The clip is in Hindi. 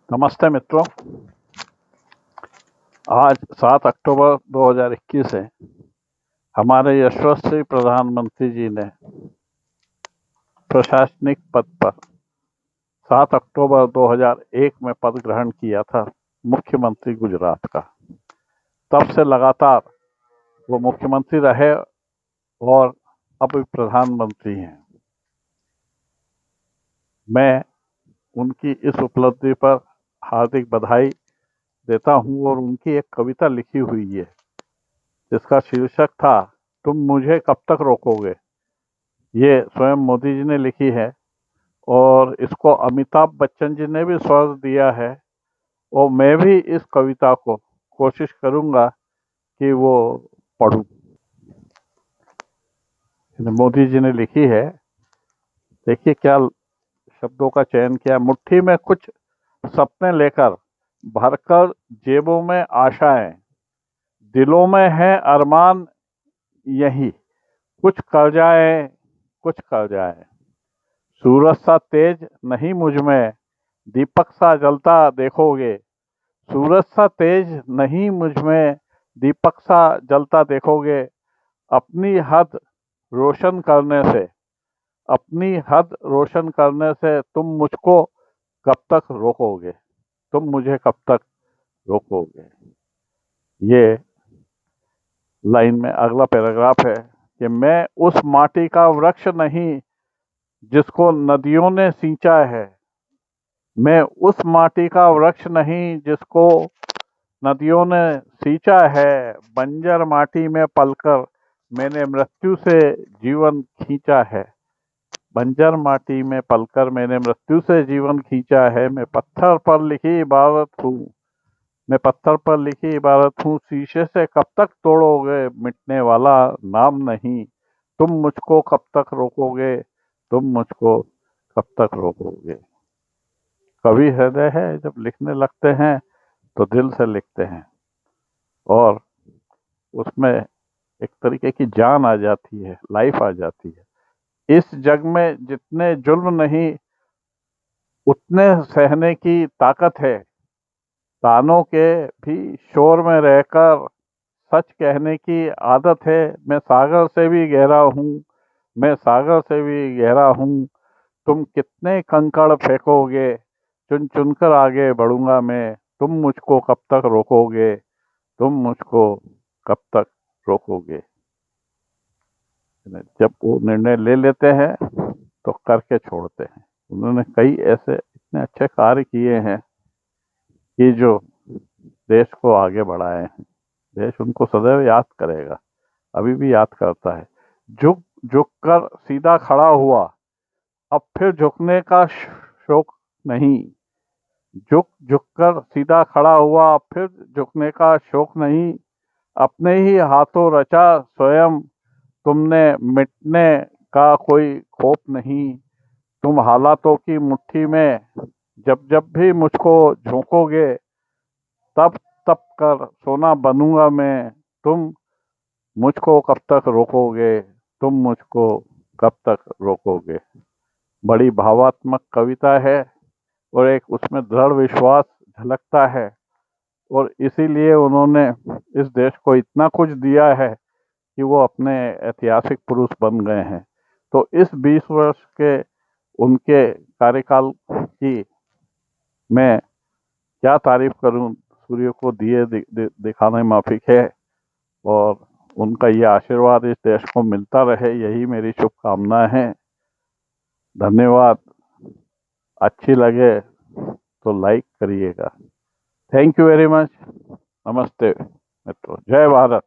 नमस्ते मित्रों। आज 7 अक्टूबर 2021 है। हमारे यशस्वी प्रधानमंत्री जी ने प्रशासनिक पद पर 7 अक्टूबर 2001 में पद ग्रहण किया था, मुख्यमंत्री गुजरात का। तब से लगातार वो मुख्यमंत्री रहे और अब भी प्रधानमंत्री हैं। मैं उनकी इस उपलब्धि पर हार्दिक बधाई देता हूं और उनकी एक कविता लिखी हुई है जिसका शीर्षक था, तुम मुझे कब तक रोकोगे। ये स्वयं मोदी जी ने लिखी है और इसको अमिताभ बच्चन जी ने भी स्वर दिया है और मैं भी इस कविता को कोशिश करूंगा कि वो पढूं। मोदी जी ने लिखी है, देखिए क्या शब्दों का चयन किया। मुट्ठी में कुछ सपने लेकर भरकर जेबों में आशाएं, दिलों में है अरमान यही, कुछ कर जाए कुछ कर जाए। सूरज सा तेज नहीं मुझ में, दीपक सा जलता देखोगे। सूरज सा तेज नहीं मुझ में, दीपक सा जलता देखोगे। अपनी हद रोशन करने से, अपनी हद रोशन करने से तुम मुझको कब तक रोकोगे। तुम मुझे कब तक रोकोगे। ये लाइन में अगला पैराग्राफ है कि मैं उस माटी का वृक्ष नहीं जिसको नदियों ने सींचा है। मैं उस माटी का वृक्ष नहीं जिसको नदियों ने सींचा है। बंजर माटी में पलकर मैंने मृत्यु से जीवन खींचा है। बंजर माटी में पलकर मैंने मृत्यु से जीवन खींचा है। मैं पत्थर पर लिखी इबारत हूँ, मैं पत्थर पर लिखी इबारत हूँ। शीशे से कब तक तोड़ोगे, मिटने वाला नाम नहीं। तुम मुझको कब तक रोकोगे, तुम मुझको कब तक रोकोगे। कवि हृदय है, जब लिखने लगते हैं तो दिल से लिखते हैं और उसमें एक तरीके की जान आ जाती है, लाइफ आ जाती है। इस जग में जितने जुल्म नहीं उतने सहने की ताकत है। तानों के भी शोर में रहकर सच कहने की आदत है। मैं सागर से भी गहरा हूँ, मैं सागर से भी गहरा हूँ। तुम कितने कंकड़ फेंकोगे, चुन चुन कर आगे बढ़ूंगा मैं। तुम मुझको कब तक रोकोगे, तुम मुझको कब तक रोकोगे। जब वो निर्णय ले लेते हैं तो करके छोड़ते हैं। उन्होंने कई ऐसे इतने अच्छे कार्य किए हैं कि जो देश को आगे बढ़ाए हैं। देश उनको सदैव याद करेगा, अभी भी याद करता है। झुक झुक कर सीधा खड़ा हुआ, अब फिर झुकने का शौक नहीं। झुक झुक कर सीधा खड़ा हुआ, अब फिर झुकने का शौक नहीं। अपने ही हाथों रचा स्वयं तुमने, मिटने का कोई खौफ नहीं। तुम हालातों की मुट्ठी में जब जब भी मुझको झोंकोगे, तब तब कर सोना बनूंगा मैं। तुम मुझको कब तक रोकोगे, तुम मुझको कब तक रोकोगे। बड़ी भावात्मक कविता है और एक उसमें दृढ़ विश्वास झलकता है और इसीलिए उन्होंने इस देश को इतना कुछ दिया है कि वो अपने ऐतिहासिक पुरुष बन गए हैं। तो इस 20 वर्ष के उनके कार्यकाल की मैं क्या तारीफ करूं। सूर्य को दिए दिखाने माफिक है और उनका ये आशीर्वाद इस देश को मिलता रहे, यही मेरी शुभकामना है। धन्यवाद। अच्छी लगे तो लाइक करिएगा। Thank you very much. नमस्ते मित्रों, जय भारत।